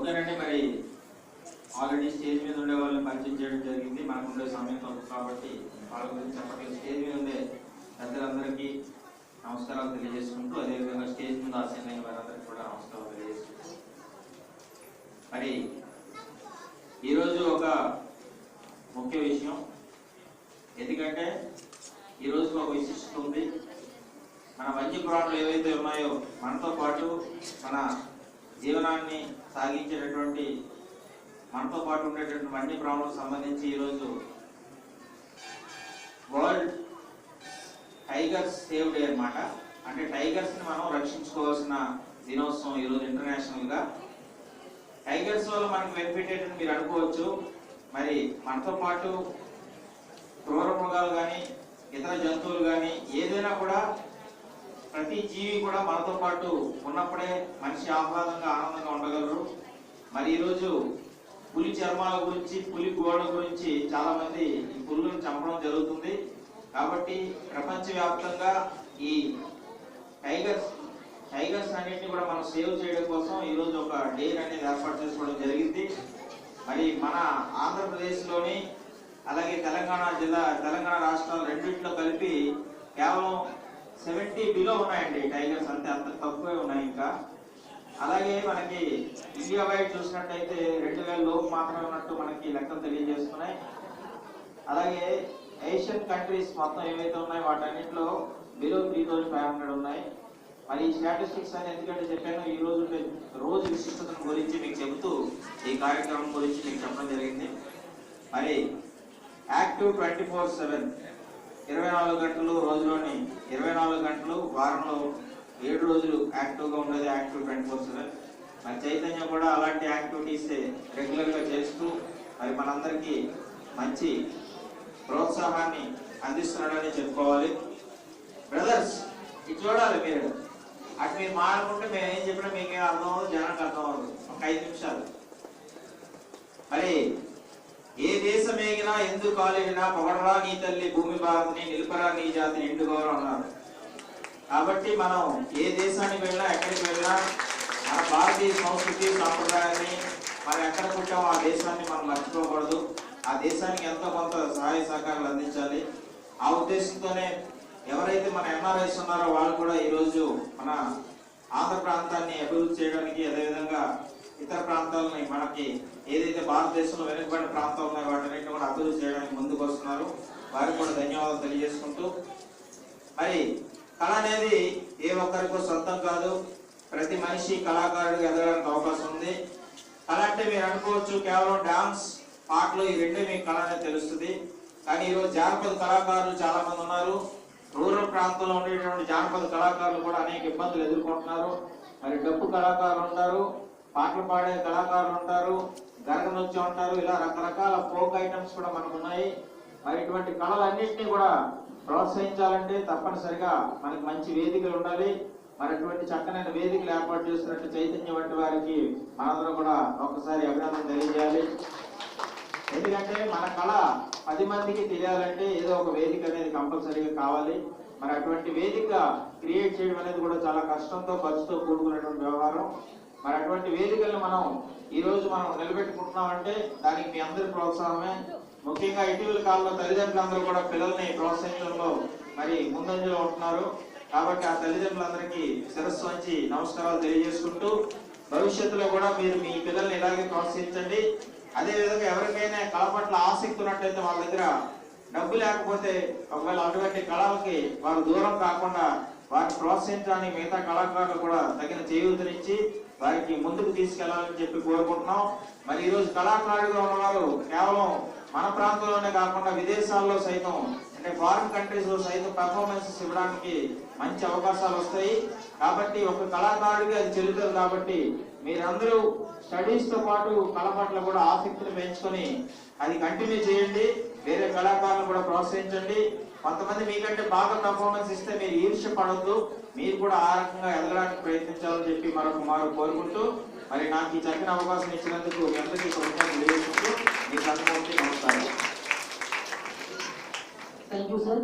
ఓకేనండి. మరి already stage మీద ఉండే వాళ్ళని పరిచయం చేయడం జరిగింది. మనకు ఉండే సమయం తక్కువ కాబట్టి వాళ్ళ గురించి చెప్పట్లేదు. స్టేజ్ మీద ఉండే పెద్దలందరికీ నమస్కారాలు తెలియజేసుకుంటూ, అదేవిధంగా స్టేజ్ మీద ఆసీనైన వారందరికీ కూడా నమస్కారాలు తెలియజేసుకుంటూ, మరి ఈరోజు ఒక ముఖ్య విషయం. ఎందుకంటే ఈరోజు ఒక విశిష్టత ఉంది. మన వన్యప్రాణులు ఏవైతే ఉన్నాయో మనతో పాటు మన జీవనాన్ని సాగించేటటువంటి మనతో పాటు ఉండేటటువంటి వన్యప్రాణులకు సంబంధించి ఈరోజు వరల్డ్ టైగర్స్ సేవ్ డే అన్నమాట. అంటే టైగర్స్ని మనం రక్షించుకోవాల్సిన దినోత్సవం ఈరోజు ఇంటర్నేషనల్గా. టైగర్స్ వల్ల మనకు బెనిఫిట్ ఏంటని మీరు అనుకోవచ్చు. మరి మనతో పాటు క్రూర మృగాలు కానీ ఇతర జంతువులు కానీ ఏదైనా కూడా ప్రతి జీవి కూడా మనతో పాటు ఉన్నప్పుడే మనిషి ఆహ్లాదంగా ఆనందంగా ఉండగలరు. మరి ఈరోజు పులి చర్మాల గురించి, పులి గోడ గురించి చాలా మంది ఈ పులులను చంపడం జరుగుతుంది. కాబట్టి ప్రపంచవ్యాప్తంగా ఈ టైగర్స్ అన్నింటినీ కూడా మనం సేవ్ చేయడం కోసం ఈరోజు ఒక డే అనేది ఏర్పాటు చేసుకోవడం జరిగింది. మరి మన ఆంధ్రప్రదేశ్లోని అలాగే తెలంగాణ రాష్ట్రాలు రెండింటిలో కలిపి కేవలం 70 బిలో ఉన్నాయండి టైగర్స్. అంత తక్కువే ఉన్నాయి. ఇంకా అలాగే మనకి ఇండియా వైడ్ చూసినట్టయితే 2000 లోపు మాత్రమే ఉన్నట్టు మనకి లెక్కలు తెలియజేస్తున్నాయి. అలాగే ఏషియన్ కంట్రీస్ మొత్తం ఏవైతే ఉన్నాయో వాటన్నింటిలో బిలో 3500 ఉన్నాయి. మరి ఈ స్టాటిస్టిక్స్ అని ఎందుకంటే చెప్పాను, ఈ రోజు విశిష్టతను గురించి మీకు చెబుతూ ఈ కార్యక్రమం గురించి మీకు చెప్పడం జరిగింది. మరి యాక్టివ్ 24/7 24 గంటలు, రోజులోని 24 గంటలు, వారంలో 7 రోజులు యాక్టివ్గా ఉండేది యాక్టివ్ 24/7. మరి చైతన్యం కూడా అలాంటి యాక్టివిటీస్ రెగ్యులర్గా చేస్తూ మరి మనందరికీ మంచి ప్రోత్సాహాన్ని అందిస్తున్నాడని చెప్పుకోవాలి. బ్రదర్స్, ఇది చూడాలి మీరు. అటు మీరు మాట్లాడుకుంటే మేము ఏం చెప్పినా మీకేం అర్థం అవ్వదు, జనానికి అర్థం అవ్వదు. ఒక 5 నిమిషాలు. మరి ఏ దేశం ఏగినా ఎందుకు కాలేడినా పొగడరా నీ తల్లి భూమి భారతిని, నిలుపరా నీ జాతిని ఎండుగోరా అన్నారు. కాబట్టి మనం ఏ దేశానికి వెళ్ళినా ఎక్కడికి వెళ్ళినా మన భారతీయ సంస్కృతి సాంప్రదాయాన్ని మనం ఎక్కడ పుట్టామో ఆ దేశాన్ని మనం మర్చిపోకూడదు. ఆ దేశానికి ఎంతో కొంత సహాయ సహకారాలు అందించాలి. ఆ ఉద్దేశంతోనే ఎవరైతే మన ఎన్ఆర్ఐస్ ఉన్నారో వాళ్ళు కూడా ఈరోజు మన ఆంధ్ర ప్రాంతాన్ని అభివృద్ధి చేయడానికి, అదేవిధంగా ఇతర ప్రాంతాలని మనకి ఏదైతే భారతదేశంలో వెనుకబడిన ప్రాంతాలు ఉన్నాయో వాటన్నిటిని కూడా అభివృద్ధి చేయడానికి ముందుకు వస్తున్నారు. వారికి కూడా ధన్యవాదాలు తెలియజేసుకుంటూ, మరి కళ అనేది ఏ ఒక్కరికో సొంతం కాదు. ప్రతి మనిషి కళాకారుడిగా ఎదగడానికి అవకాశం ఉంది. కళ అంటే మీరు అనుకోవచ్చు కేవలం డాన్స్, పాటలు ఈ రెండే మీకు కళ అనేది తెలుస్తుంది. కానీ ఈరోజు జానపద కళాకారులు చాలా మంది ఉన్నారు. రూరల్ ప్రాంతంలో ఉండేటువంటి జానపద కళాకారులు కూడా అనేక ఇబ్బందులు ఎదుర్కొంటున్నారు. మరి డప్పు కళాకారులు ఉంటారు, పాటలు పాడే కళాకారులు ఉంటారు, గరగ నృత్యం ఉంటారు. ఇలా రకరకాల ఫోక్ ఐటమ్స్ కూడా మనకు ఉన్నాయి. మరి ఇటువంటి కళలన్నింటినీ కూడా ప్రోత్సహించాలంటే తప్పనిసరిగా మనకి మంచి వేదికలు ఉండాలి. మరి అటువంటి చక్కనైన వేదికలు ఏర్పాటు చేస్తున్నట్టు చైతన్యం వంటి వారికి మనందరం కూడా ఒకసారి అభినందన తెలియజేయాలి. ఎందుకంటే మన కళ 10 మందికి తెలియాలంటే ఏదో ఒక వేదిక అనేది కంపల్సరీగా కావాలి. మరి అటువంటి వేదిక క్రియేట్ చేయడం అనేది కూడా చాలా కష్టంతో, ఖర్చుతో కూడుకున్నటువంటి వ్యవహారం. మరి అటువంటి వేదికలను మనం ఈరోజు నిలబెట్టుకుంటున్నామంటే దానికి మీ అందరి ప్రోత్సాహమే. ముఖ్యంగా ఇటీవల కాలంలో తల్లిదండ్రులందరూ కూడా పిల్లల్ని ప్రోత్సహించడంలో మరి ముందంజలో ఉంటున్నారు. కాబట్టి ఆ తల్లిదండ్రులందరికీ శిరస్సు వంచి నమస్కారాలు తెలియజేసుకుంటూ, భవిష్యత్తులో కూడా మీరు మీ పిల్లల్ని ఇలాగే ప్రోత్సహించండి. అదేవిధంగా ఎవరికైనా కళ పట్ల ఆసక్తి ఉన్నట్టయితే వాళ్ళ దగ్గర డబ్బు లేకపోతే ఒకవేళ అటువంటి కళలకి వారు దూరం కాకుండా వారిని ప్రోత్సహించడానికి మిగతా కళాకారులు కూడా తగిన చేయూతనిచ్చి వారికి ముందుకు తీసుకెళ్లాలని చెప్పి కోరుకుంటున్నాం. మరి ఈరోజు కళాకారుడిగా ఉన్నవారు కేవలం మన ప్రాంతంలోనే కాకుండా విదేశాల్లో సైతం, అంటే ఫారిన్ కంట్రీస్ లో సైతం పెర్ఫార్మెన్సెస్ ఇవ్వడానికి మంచి అవకాశాలు వస్తాయి. కాబట్టి ఒక కళాకారుడికి అది చెల్లుతుంది. కాబట్టి మీరందరూ స్టడీస్ తో పాటు కళ పట్ల కూడా ఆసక్తిని పెంచుకొని అది కంటిన్యూ చేయండి. వేరే కళాకారులను కూడా ప్రోత్సహించండి. కొంతమంది మీకంటే బాగా పెర్ఫార్మెన్స్ ఇస్తే మీరు ఈర్ష్య పడొద్దు. మీరు కూడా ఆ రకంగా ఎదగడానికి ప్రయత్నించాలని చెప్పి మరొక కోరుకుంటూ, మరి నాకు ఈ చక్కని అవకాశం ఇచ్చినందుకు మీ అందరికీ కృతజ్ఞతలు తెలియజేస్తూ మీకు అందరికీ నమస్కారం. Thank you sir.